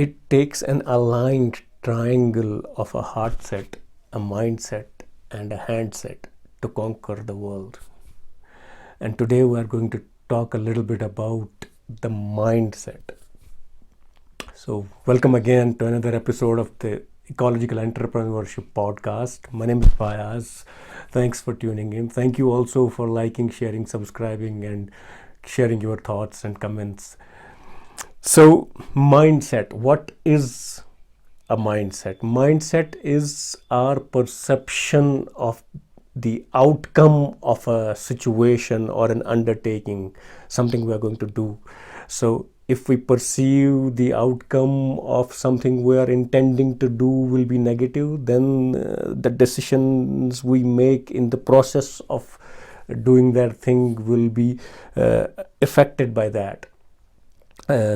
It takes an aligned triangle of a heart set, a mindset, and a handset to conquer the world. And today we are going to talk a little bit about the mindset. So, welcome again to another episode of the Ecological Entrepreneurship podcast. My name is Fayaz. Thanks for tuning in. Thank you also for liking, sharing, subscribing, and sharing your thoughts and comments. So, mindset. What is a mindset? Mindset is our perception of the outcome of a situation or an undertaking, something we are going to do. So, if we perceive the outcome of something we are intending to do will be negative, then the decisions we make in the process of doing that thing will be affected by that.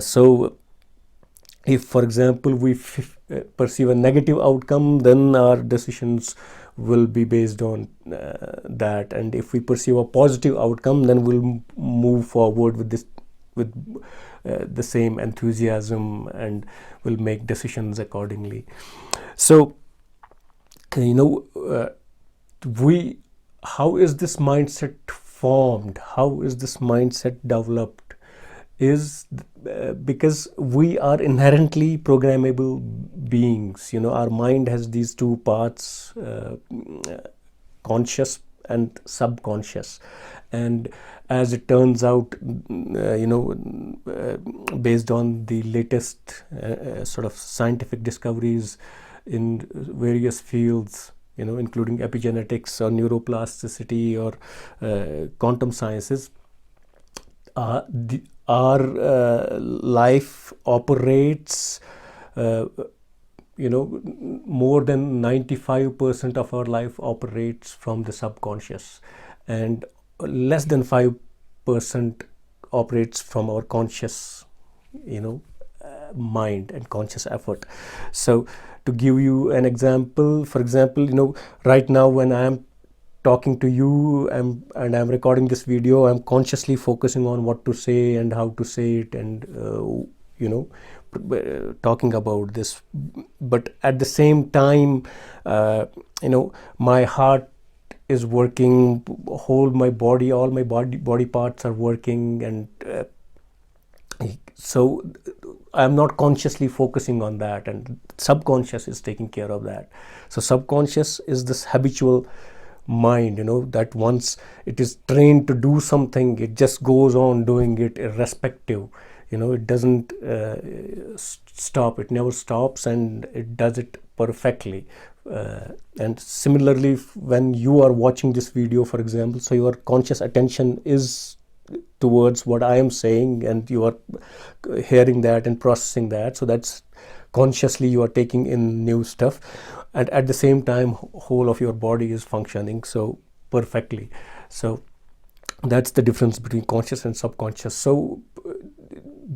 So if, for example, we perceive a negative outcome, then our decisions will be based on that. And if we perceive a positive outcome, then we'll move forward with this with the same enthusiasm, and will make decisions accordingly. So how is this mindset formed? How is this mindset developed? Is because we are inherently programmable beings. Our mind has these two parts, conscious and subconscious. And as it turns out, based on the latest sort of scientific discoveries in various fields, including epigenetics or neuroplasticity or quantum sciences, our life operates, more than 95% of our life operates from the subconscious, and less than 5% operates from our conscious, mind and conscious effort. So to give you an example, for example, right now when I am talking to you and I'm recording this video, I'm consciously focusing on what to say and how to say it, and talking about this. But at the same time, my heart is working, all my body parts are working, and so I'm not consciously focusing on that, and subconscious is taking care of that. So subconscious is this habitual mind, that once it is trained to do something, it just goes on doing it irrespective. It doesn't stop. It never stops, and it does it perfectly. And similarly, when you are watching this video, for example, so your conscious attention is towards what I am saying, and you are hearing that and processing that. So that's consciously you are taking in new stuff, and at the same time whole of your body is functioning so perfectly. So that's the difference between conscious and subconscious. So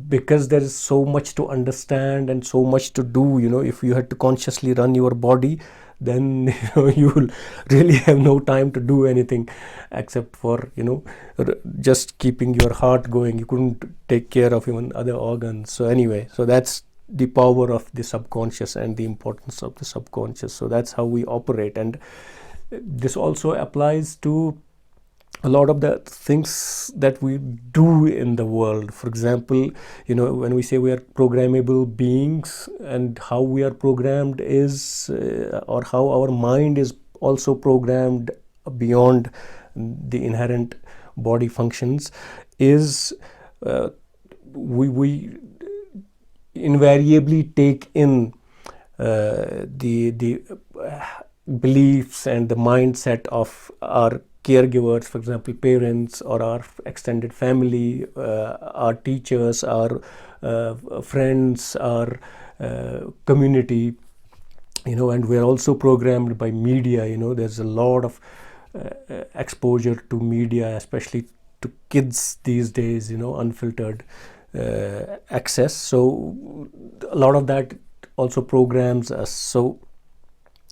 because there is so much to understand and so much to do, if you had to consciously run your body, then you will really have no time to do anything except for just keeping your heart going. You couldn't take care of even other organs. So anyway, so that's the power of the subconscious and the importance of the subconscious. So that's how we operate, and this also applies to a lot of the things that we do in the world. For example, when we say we are programmable beings, and how we are programmed is or how our mind is also programmed beyond the inherent body functions, is we invariably take in the beliefs and the mindset of our caregivers, for example, parents or our extended family, our teachers, our friends, our community, and we're also programmed by media. There's a lot of exposure to media, especially to kids these days, unfiltered access. So a lot of that also programs us. So,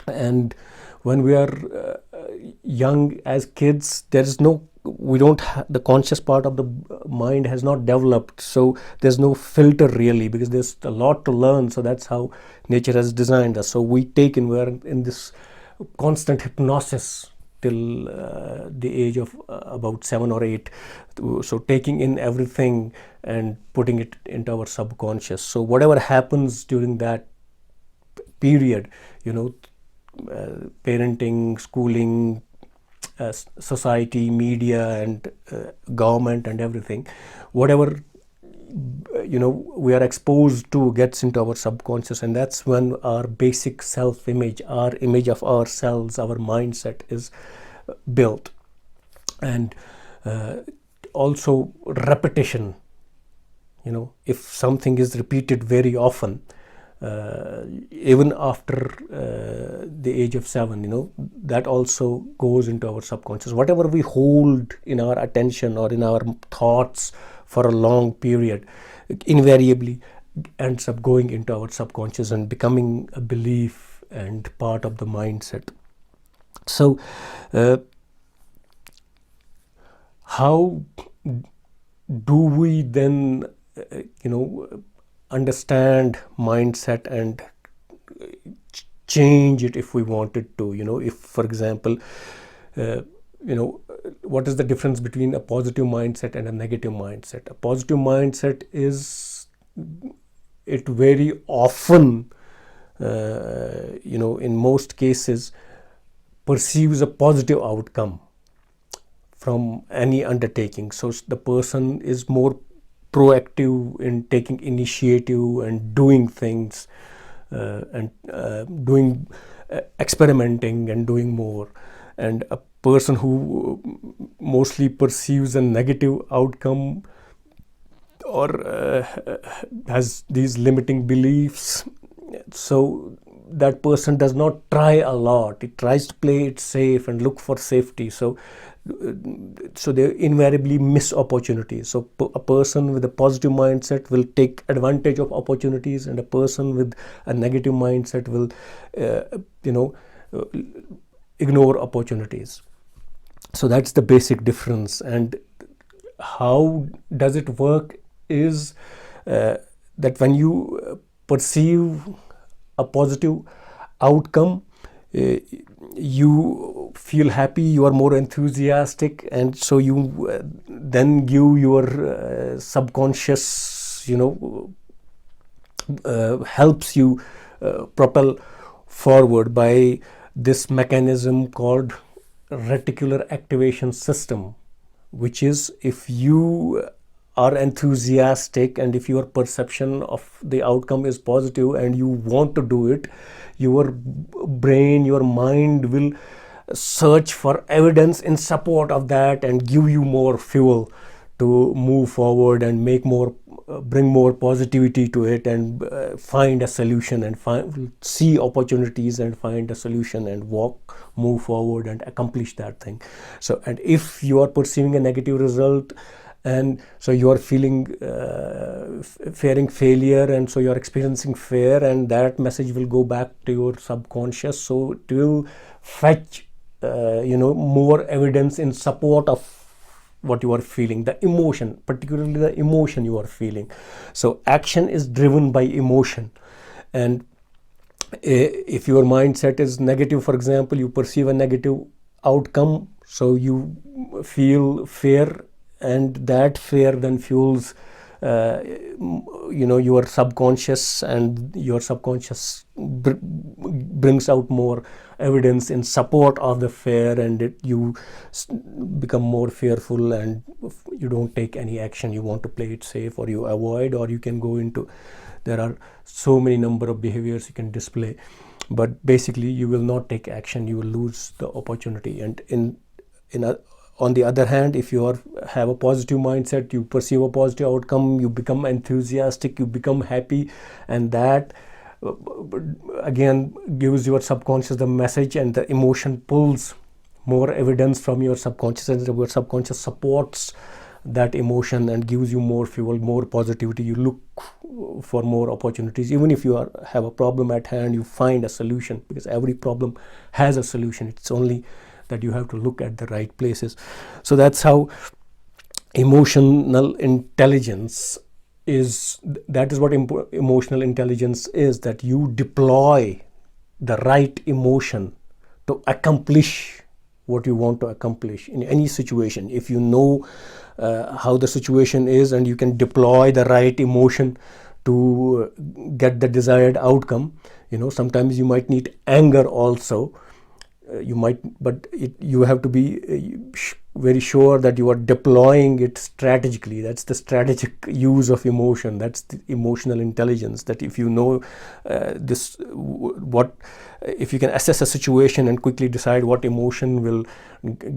and when we are young, as kids, there is no, we don't the conscious part of the mind has not developed, so there's no filter really, because there's a lot to learn. So that's how nature has designed us. So we're in this constant hypnosis till the age of about 7 or 8, so taking in everything and putting it into our subconscious. So whatever happens during that period, parenting, schooling, society, media, and government and everything, whatever we are exposed to gets into our subconscious, and that's when our basic self-image, our image of ourselves, our mindset is built. And also repetition, if something is repeated very often, even after the age of 7, that also goes into our subconscious. Whatever we hold in our attention or in our thoughts for a long period invariably ends up going into our subconscious and becoming a belief and part of the mindset. So how do we then understand mindset and change it if we wanted to? If, for example, what is the difference between a positive mindset and a negative mindset? A positive mindset is, it very often, in most cases, perceives a positive outcome from any undertaking. So the person is more proactive in taking initiative and doing things, and experimenting and doing more. And a person who mostly perceives a negative outcome or has these limiting beliefs, so that person does not try a lot. It tries to play it safe and look for safety. So they invariably miss opportunities. So a person with a positive mindset will take advantage of opportunities, and a person with a negative mindset will ignore opportunities. So that's the basic difference. And how does it work is that when you perceive a positive outcome, you feel happy, you are more enthusiastic, and so you then give your subconscious, helps you propel forward by this mechanism called reticular activation system, which is, if you are enthusiastic and if your perception of the outcome is positive and you want to do it, your brain, your mind will search for evidence in support of that and give you more fuel to move forward and bring more positivity to it, and find a solution and see opportunities and find a solution and move forward and accomplish that thing. So, and if you are perceiving a negative result, and so you are fearing failure, and so you are experiencing fear, and that message will go back to your subconscious. So it will fetch more evidence in support of what you are feeling, the emotion, particularly the emotion you are feeling. So action is driven by emotion. And if your mindset is negative, for example, you perceive a negative outcome, so you feel fear, and that fear then fuels your subconscious, and your subconscious brings out more evidence in support of the fear, and you become more fearful, and you don't take any action. You want to play it safe, or you avoid, or you can go into, there are so many number of behaviors you can display, but basically you will not take action. You will lose the opportunity. And on the other hand, if you have a positive mindset, you perceive a positive outcome, you become enthusiastic, you become happy, and that again gives your subconscious the message, and the emotion pulls more evidence from your subconscious, and your subconscious supports that emotion and gives you more fuel, more positivity. You look for more opportunities. Even if you have a problem at hand, you find a solution, because every problem has a solution. It's only that you have to look at the right places. So that's how emotional intelligence is. That is what emotional intelligence is, that you deploy the right emotion to accomplish what you want to accomplish in any situation. If you know how the situation is and you can deploy the right emotion to get the desired outcome. Sometimes you might need anger also. You have to be very sure that you are deploying it strategically. That's the strategic use of emotion. That's the emotional intelligence. That if you know if you can assess a situation and quickly decide what emotion will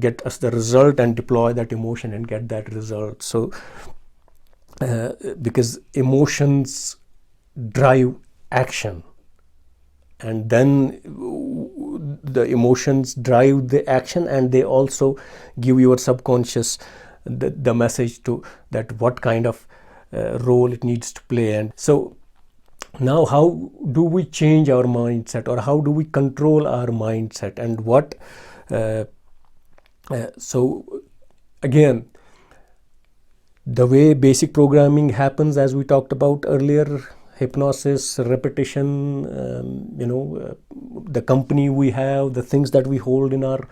get us the result and deploy that emotion and get that result. So because emotions drive action, and then the emotions drive the action, and they also give your subconscious the message to that what kind of role it needs to play. And so now, how do we change our mindset, or how do we control our mindset, and what so again, the way basic programming happens, as we talked about earlier: hypnosis, repetition, the company we have, the things that we hold in our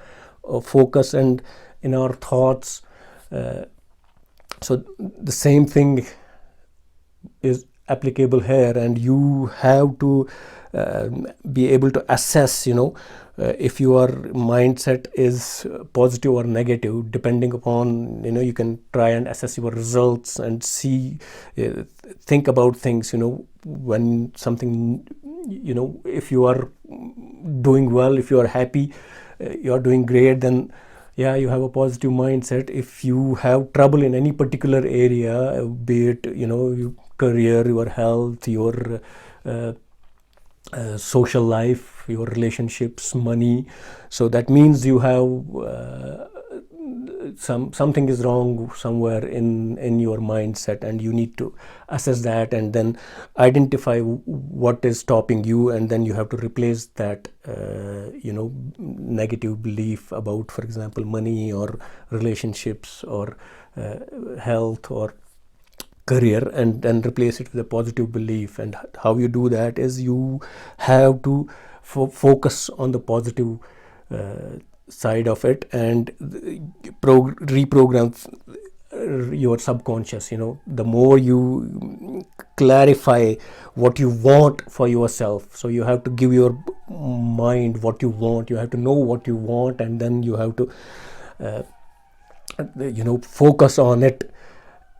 focus and in our thoughts. So the same thing is applicable here, and you have to be able to assess, if your mindset is positive or negative, depending upon, you can try and assess your results and see, think about things, when something, if you are doing well, if you are happy, you are doing great, then yeah, you have a positive mindset. If you have trouble in any particular area, be it, your career, your health, your social life, your relationships, money, so that means you have something is wrong somewhere in your mindset, and you need to assess that and then identify what is stopping you, and then you have to replace that negative belief about, for example, money or relationships or health or career, and replace it with a positive belief. And how you do that is you have to focus on the positive side of it and reprogram your subconscious. The more you clarify what you want for yourself, so you have to give your mind what you want, you have to know what you want, and then you have to focus on it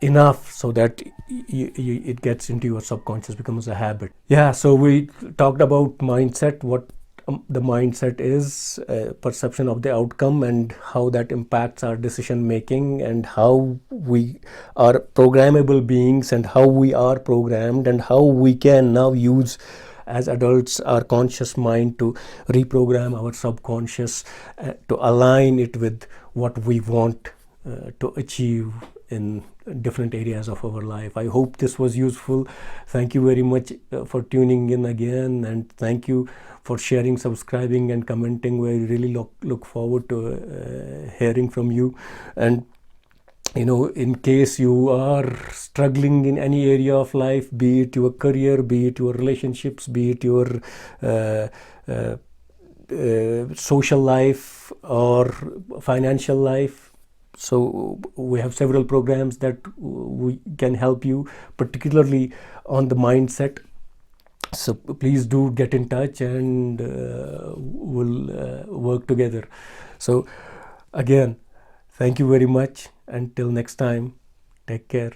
enough so that it gets into your subconscious, becomes a habit. Yeah, so we talked about mindset, what the mindset is, perception of the outcome, and how that impacts our decision making, and how we are programmable beings, and how we are programmed, and how we can now use as adults our conscious mind to reprogram our subconscious to align it with what we want to achieve in different areas of our life. I hope this was useful. Thank you very much for tuning in again, and thank you for sharing, subscribing, and commenting. We really look forward to hearing from you. And in case you are struggling in any area of life, be it your career, be it your relationships, be it your social life or financial life, so we have several programs that we can help you, particularly on the mindset. So please do get in touch, and we'll work together. So again, thank you very much. Until next time, take care.